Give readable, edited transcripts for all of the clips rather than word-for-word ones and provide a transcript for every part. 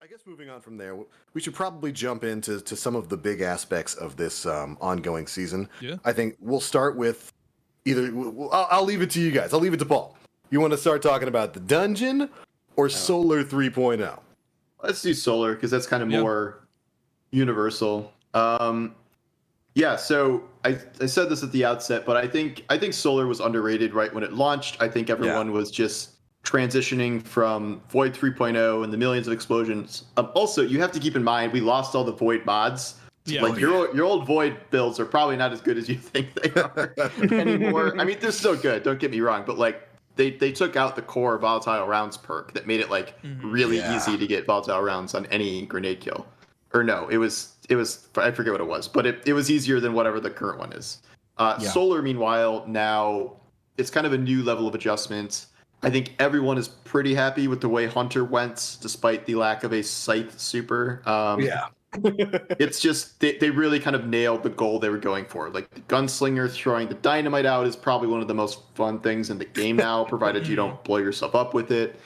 I guess moving on from there, we should probably jump into some of the big aspects of this ongoing season. Yeah. I think we'll start with either. I'll leave it to you guys. I'll leave it to Paul. You want to start talking about the dungeon or Solar 3.0? Let's do Solar because that's kind of more universal. Yeah, so I said this at the outset, but I think Solar was underrated right when it launched. I think everyone was just transitioning from Void 3.0 and the millions of explosions. Also, you have to keep in mind we lost all the Void mods. Yeah, like your old Void builds are probably not as good as you think they are anymore. I mean, they're still good. Don't get me wrong, but like they took out the core volatile rounds perk that made it like really easy to get volatile rounds on any grenade kill. Or no, it was I forget what it was, but it was easier than whatever the current one is. Solar, meanwhile, now it's kind of a new level of adjustment. I think everyone is pretty happy with the way Hunter went, despite the lack of a Scythe super. It's just they really kind of nailed the goal they were going for. Like the gunslinger throwing the dynamite out is probably one of the most fun things in the game now, provided you don't blow yourself up with it.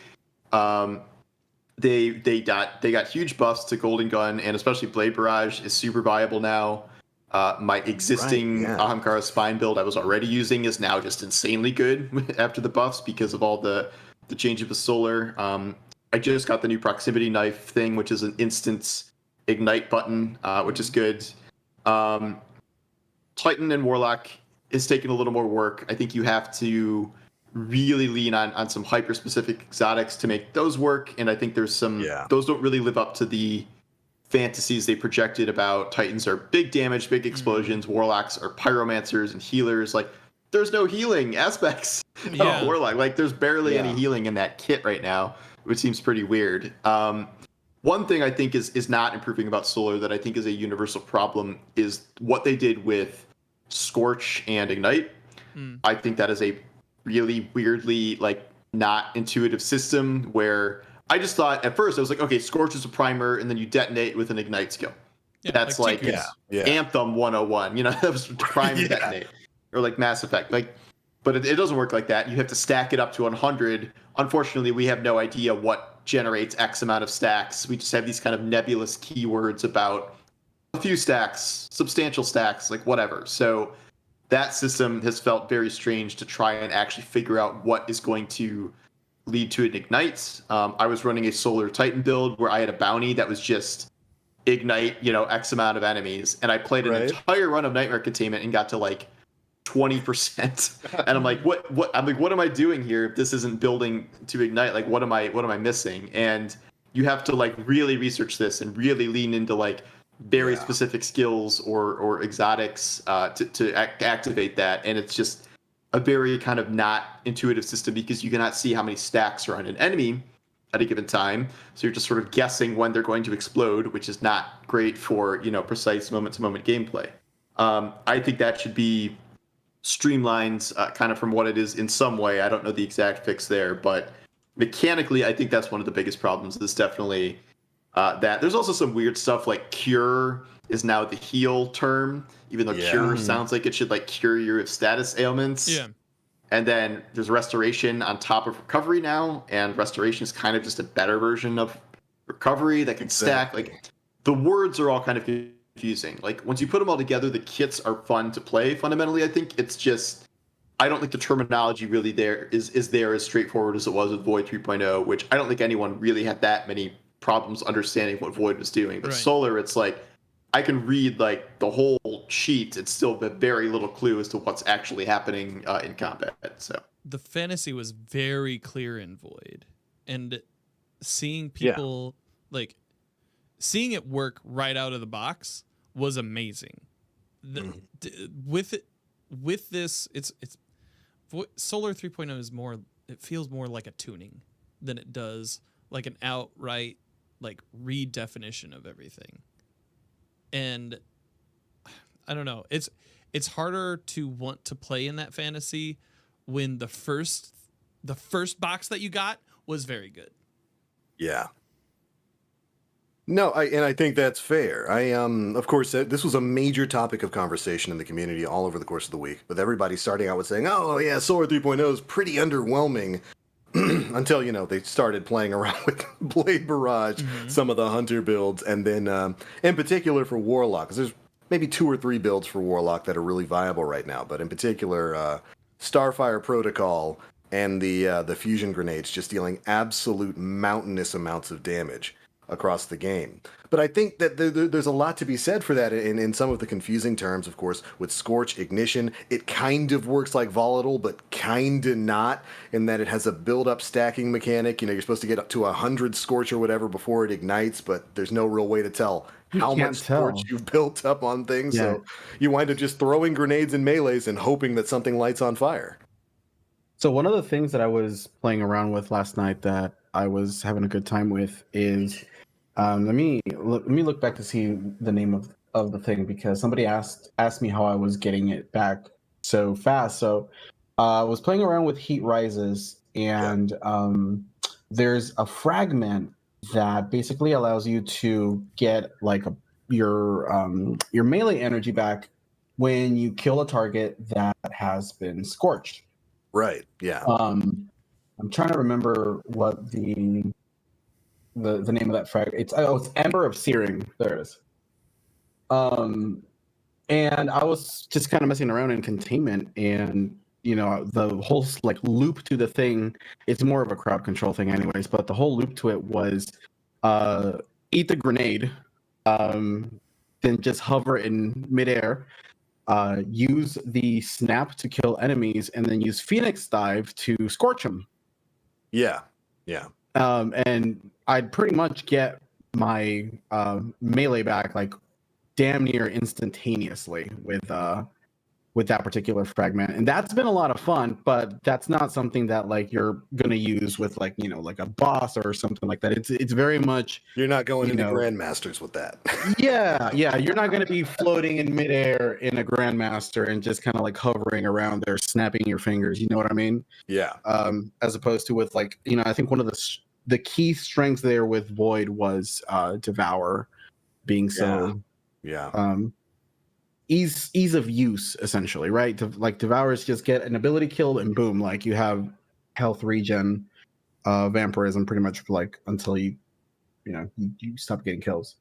They got huge buffs to Golden Gun, and especially Blade Barrage is super viable now. My existing Ahamkara Spine build I was already using is now just insanely good after the buffs because of all the change of the Solar. I just got the new Proximity Knife thing, which is an instant ignite button, which is good. Titan and Warlock is taking a little more work. I think you have to really lean on some hyper-specific exotics to make those work, and I think there's some... Those don't really live up to the fantasies they projected about Titans are big damage, big explosions. Warlocks are pyromancers and healers. Like, there's no healing aspects of Warlock. Like, there's barely any healing in that kit right now, which seems pretty weird. One thing I think is not improving about Solar that I think is a universal problem is what they did with Scorch and Ignite. I think that is a really weirdly, like, not intuitive system where... I just thought at first I was like, okay, Scorch is a primer, and then you detonate with an ignite skill. That's like Anthem 101. You know, that was prime and detonate, or like Mass Effect. Like, but it doesn't work like that. You have to stack it up to 100. Unfortunately, we have no idea what generates X amount of stacks. We just have these kind of nebulous keywords about a few stacks, substantial stacks, like whatever. So that system has felt very strange to try and actually figure out what is going to lead to an ignite. I was running a Solar Titan build where I had a bounty that was just ignite, X amount of enemies, and I played an entire run of Nightmare Containment and got to like 20%. And I'm like, what? I'm like, what am I doing here? If this isn't building to ignite, like, what am I missing? And you have to like really research this and really lean into like very specific skills or exotics to activate that, and it's just a very kind of not intuitive system because you cannot see how many stacks are on an enemy at a given time. So you're just sort of guessing when they're going to explode, which is not great for, precise moment-to-moment gameplay. I think that should be streamlined kind of from what it is in some way. I don't know the exact fix there, but mechanically, I think that's one of the biggest problems. Is definitely that. There's also some weird stuff like Cure is now the heal term, even though Cure sounds like it should like cure your status ailments. Yeah. And then there's Restoration on top of Recovery now, and Restoration is kind of just a better version of Recovery that can stack. Like, the words are all kind of confusing. Like, once you put them all together, the kits are fun to play, fundamentally. I think it's just... I don't think the terminology really is there as straightforward as it was with Void 3.0, which I don't think anyone really had that many problems understanding what Void was doing. But Solar, it's like... I can read like the whole sheet. It's still a very little clue as to what's actually happening in combat. So the fantasy was very clear in Void, and seeing people like seeing it work right out of the box was amazing. With this, it's Solar 3.0 is more. It feels more like a tuning than it does like an outright like redefinition of everything. And I don't know. It's harder to want to play in that fantasy when the first box that you got was very good. Yeah. No, I think that's fair. Of course, this was a major topic of conversation in the community all over the course of the week, with everybody starting out with saying, "Oh yeah, Solar 3.0 is pretty underwhelming." until they started playing around with Blade Barrage, some of the Hunter builds, and then in particular for Warlock, because there's maybe 2 or 3 builds for Warlock that are really viable right now, but in particular Starfire Protocol and the fusion grenades just dealing absolute mountainous amounts of damage across the game. But I think that there's a lot to be said for that in some of the confusing terms, of course, with Scorch, Ignition. It kind of works like Volatile, but kind of not, in that it has a build-up stacking mechanic. You're supposed to get up to 100 Scorch or whatever before it ignites, but there's no real way to tell how much Scorch you've built up on things. Yeah. So you wind up just throwing grenades and melees and hoping that something lights on fire. So one of the things that I was playing around with last night that I was having a good time with is... let me look back to see the name of the thing, because somebody asked me how I was getting it back so fast. So I was playing around with Heat Rises, and there's a fragment that basically allows you to get like your melee energy back when you kill a target that has been scorched. Right. Yeah. I'm trying to remember what the name of that frag. It's Ember of Searing. There it is. And I was just kind of messing around in containment, and the whole loop to the thing. It's more of a crowd control thing, anyways. But the whole loop to it was eat the grenade, then just hover in midair. Use the snap to kill enemies, and then use Phoenix Dive to scorch them. Yeah. Yeah. And I'd pretty much get my melee back like damn near instantaneously with that particular fragment, and that's been a lot of fun. But that's not something that you're gonna use with like a boss or something like that. It's very much, you're not going into Grandmasters with that. yeah, you're not gonna be floating in midair in a Grandmaster and just kind of hovering around there, snapping your fingers. You know what I mean? Yeah. As opposed to with I think one of the key strengths there with Void was Devour being so ease of use, essentially, right? Devours just get an ability kill and boom, you have health regen, vampirism pretty much until you stop getting kills.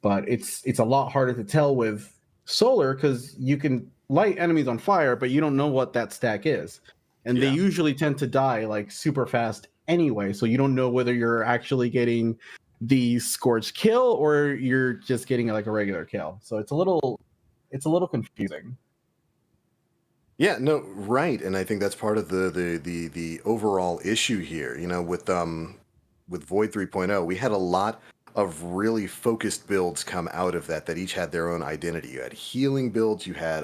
But it's a lot harder to tell with Solar, because you can light enemies on fire, but you don't know what that stack is, and they usually tend to die super fast anyway, so you don't know whether you're actually getting the scorched kill or you're just getting a regular kill. So it's a little confusing. Yeah, no, right, and I think that's part of the overall issue here. With Void 3.0, we had a lot of really focused builds come out of that each had their own identity. You had healing builds, you had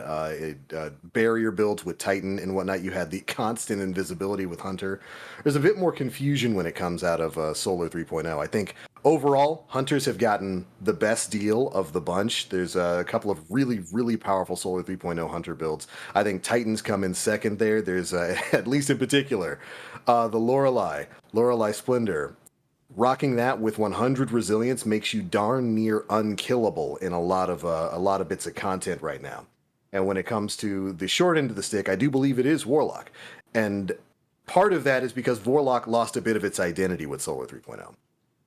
barrier builds with Titan and whatnot, you had the constant invisibility with Hunter. There's a bit more confusion when it comes out of Solar 3.0. I think overall, Hunters have gotten the best deal of the bunch. There's a couple of really, really powerful Solar 3.0 Hunter builds. I think Titans come in second there. There's, at least in particular, the Lorelei Splendor. Rocking that with 100 resilience makes you darn near unkillable in a lot of bits of content right now. And when it comes to the short end of the stick, I do believe it is Warlock. And part of that is because Warlock lost a bit of its identity with Solar 3.0.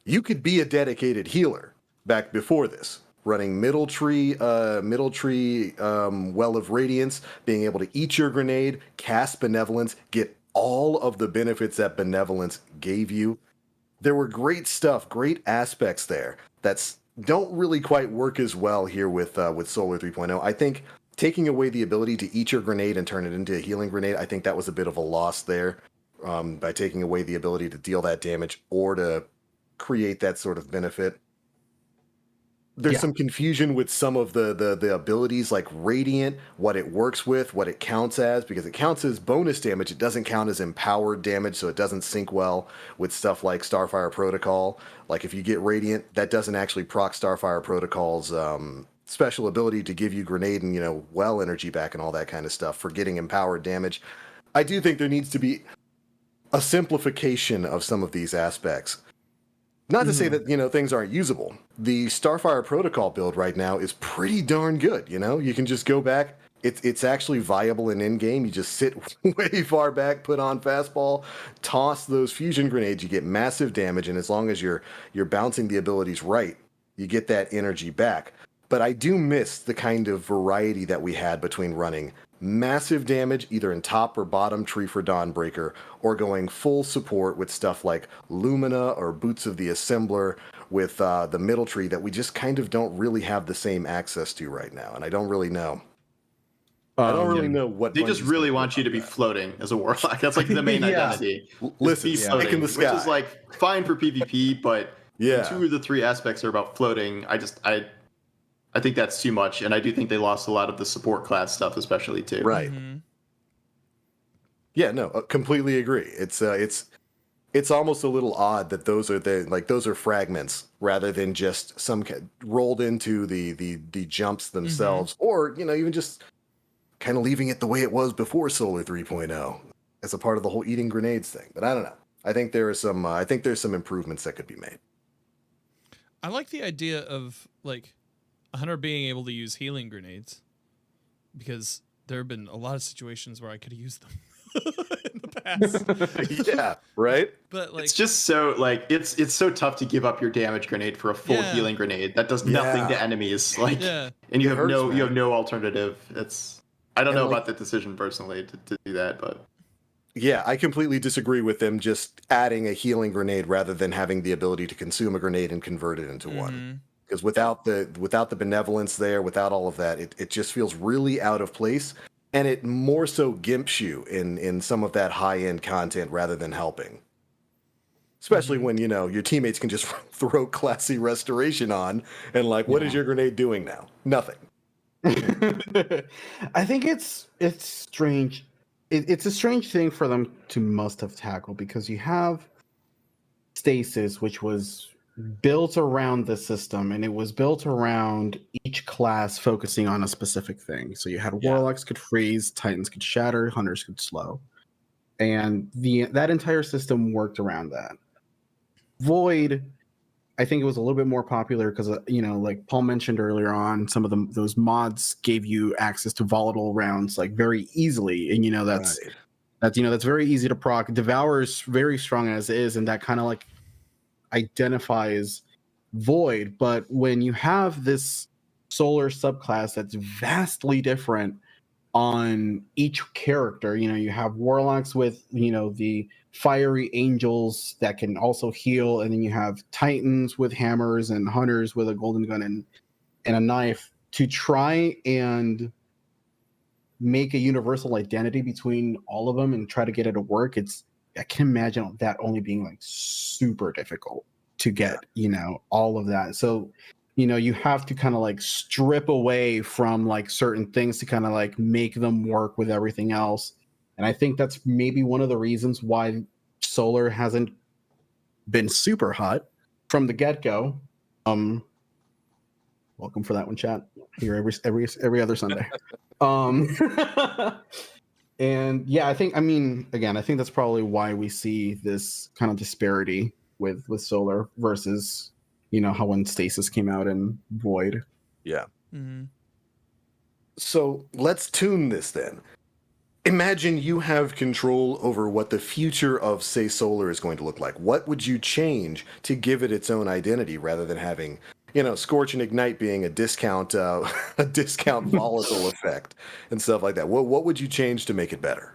You could be a dedicated healer back before this, running middle tree, Well of Radiance, being able to eat your grenade, cast Benevolence, get all of the benefits that Benevolence gave you. There were great stuff, great aspects there that don't really quite work as well here with Solar 3.0. I think taking away the ability to eat your grenade and turn it into a healing grenade, I think that was a bit of a loss there, by taking away the ability to deal that damage or to create that sort of benefit. There's some confusion with some of the abilities like Radiant, what it works with, what it counts as, because it counts as bonus damage. It doesn't count as empowered damage, so it doesn't sync well with stuff like Starfire Protocol. Like if you get Radiant, that doesn't actually proc Starfire Protocol's special ability to give you grenade and, well energy back and all that kind of stuff for getting empowered damage. I do think there needs to be a simplification of some of these aspects. Not to say that, things aren't usable. The Starfire Protocol build right now is pretty darn good, You can just go back, It's actually viable in game. You just sit way far back, put on fastball, toss those fusion grenades. You get massive damage, and as long as you're bouncing the abilities right, you get that energy back. But I do miss the kind of variety that we had between running massive damage either in top or bottom tree for Dawnbreaker, or going full support with stuff like Lumina or Boots of the Assembler with the middle tree that we just kind of don't really have the same access to right now. And I don't really know. I don't really know what they just Bungie's really gonna do want you to about be that. floating as a warlock. That's like the main Yeah. identity. Listen, Be stick floating, in the which sky. is like fine for PvP, but Yeah. when 2 of the 3 aspects are about floating, I think that's too much, and I do think they lost a lot of the support class stuff, especially too. Right. Yeah, no, completely agree. It's almost a little odd that those are fragments rather than just some rolled into the jumps themselves, or even just kind of leaving it the way it was before Solar 3.0 as a part of the whole eating grenades thing. But I don't know. I think there are some. I think there's some improvements that could be made. I like the idea of like a hunter being able to use healing grenades, because there have been a lot of situations where I could have used them in the past. Yeah, right. But like, It's just so like it's so tough to give up your damage grenade for a full healing grenade that does nothing to enemies. Like, and you It have hurts, you have man. no alternative. I don't know like- about the decision personally to do that, but Yeah, I completely disagree with them just adding a healing grenade rather than having the ability to consume a grenade and convert it into one. Because without the benevolence there, without all of that, it just feels really out of place, and it more so gimps you in some of that high end content rather than helping. Especially when your teammates can just throw classy restoration on and like, what is your grenade doing now? Nothing. I think it's strange. It's a strange thing for them to must have tackled, because you have stasis, which was built around the system, and it was built around each class focusing on a specific thing. So you had warlocks could freeze, titans could shatter, hunters could slow, and that entire system worked around that. Void, I think it was a little bit more popular because like Paul mentioned earlier on, some of those mods gave you access to volatile rounds like very easily, and that's very easy to proc. Devour is very strong as is, and that kind of like identifies Void. But when you have this solar subclass that's vastly different on each character, you have warlocks with the fiery angels that can also heal, and then you have titans with hammers and hunters with a golden gun and a knife. To try and make a universal identity between all of them and try to get it to work, I can imagine that only being like super difficult to get all of that. So you have to kind of like strip away from like certain things to kind of like make them work with everything else. And I think that's maybe one of the reasons why Solar hasn't been super hot from the get-go. Welcome for that one, chat. Here every other Sunday. And yeah, I think that's probably why we see this kind of disparity with Solar versus how when Stasis came out in Void. Yeah. So let's tune this then. Imagine you have control over what the future of, say, Solar is going to look like. What would you change to give it its own identity rather than having, Scorch and Ignite being a discount volatile effect and stuff like that? What would you change to make it better?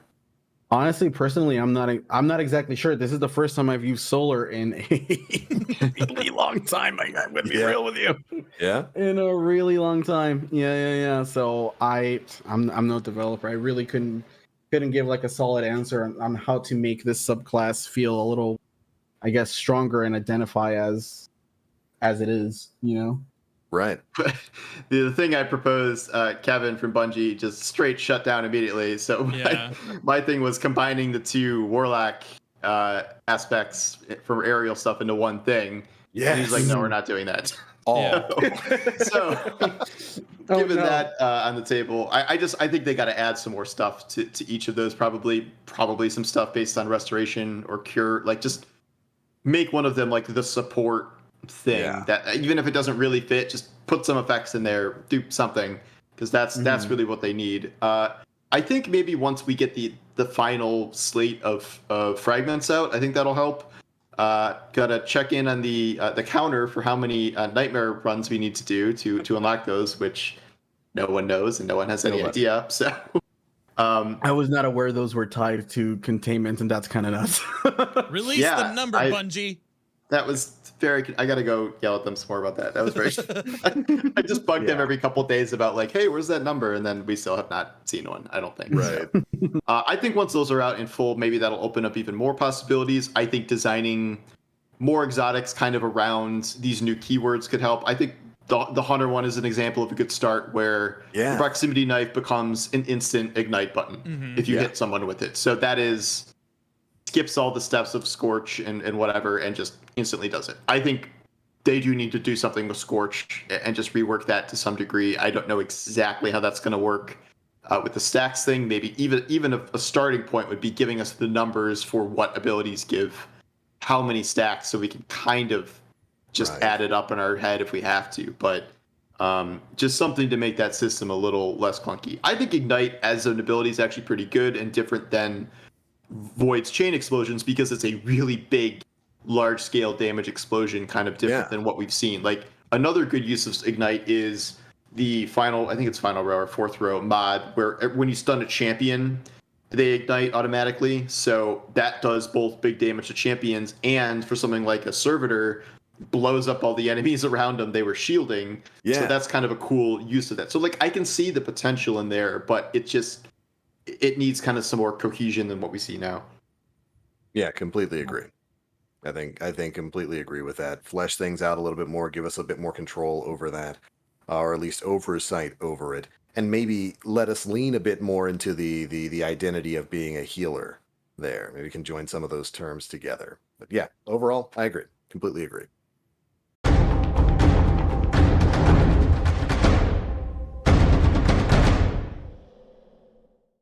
Honestly, personally, I'm not exactly sure. This is the first time I've used Solar in a really long time. I'm gonna be real with you. Yeah. In a really long time. Yeah. So I'm no developer. I really couldn't give like a solid answer on how to make this subclass feel a little, I guess, stronger and identify as it is. Right. The thing I proposed, Kevin from Bungie just straight shut down immediately. So my thing was combining the 2 warlock aspects from aerial stuff into one thing. Yeah. He's like, no, we're not doing that. So given that on the table, I think they got to add some more stuff to each of those. Probably some stuff based on restoration or cure. Like just make one of them like the support thing that even if it doesn't really fit, just put some effects in there, do something, because that's really what they need. I think maybe once we get the final slate of fragments out, I think that'll help. Gotta check in on the counter for how many nightmare runs we need to do to unlock those, which no one knows and no one has any idea. So I was not aware those were tied to containment, and that's kind of nuts. Release the number, Bungie. That was very. I gotta go yell at them some more about that. That was very. I just bug them every couple of days about like, hey, where's that number? And then we still have not seen one. I don't think. Right. So, I think once those are out in full, maybe that'll open up even more possibilities. I think designing more exotics kind of around these new keywords could help. I think the hunter one is an example of a good start where the proximity knife becomes an instant ignite button if you hit someone with it. So that skips all the steps of scorch and whatever and just instantly does it. I think they do need to do something with scorch and just rework that to some degree. I don't know exactly how that's going to work with the stacks thing. Maybe even a starting point would be giving us the numbers for what abilities give how many stacks, so we can kind of just add it up in our head if we have to. But just something to make that system a little less clunky. I think Ignite as an ability is actually pretty good and different than Void's chain explosions because it's a really big, large-scale damage explosion, kind of different than what we've seen. Like another good use of Ignite is the final, I think it's final row or fourth row mod, where when you stun a champion, they ignite automatically. So that does both big damage to champions and for something like a servitor, blows up all the enemies around them they were shielding. So that's kind of a cool use of that. So like I can see the potential in there, but it needs kind of some more cohesion than what we see now. Yeah, completely agree. I think completely agree with that. Flesh things out a little bit more, give us a bit more control over that, or at least oversight over it, and maybe let us lean a bit more into the identity of being a healer there. Maybe we can join some of those terms together. But yeah, overall, I agree. Completely agree.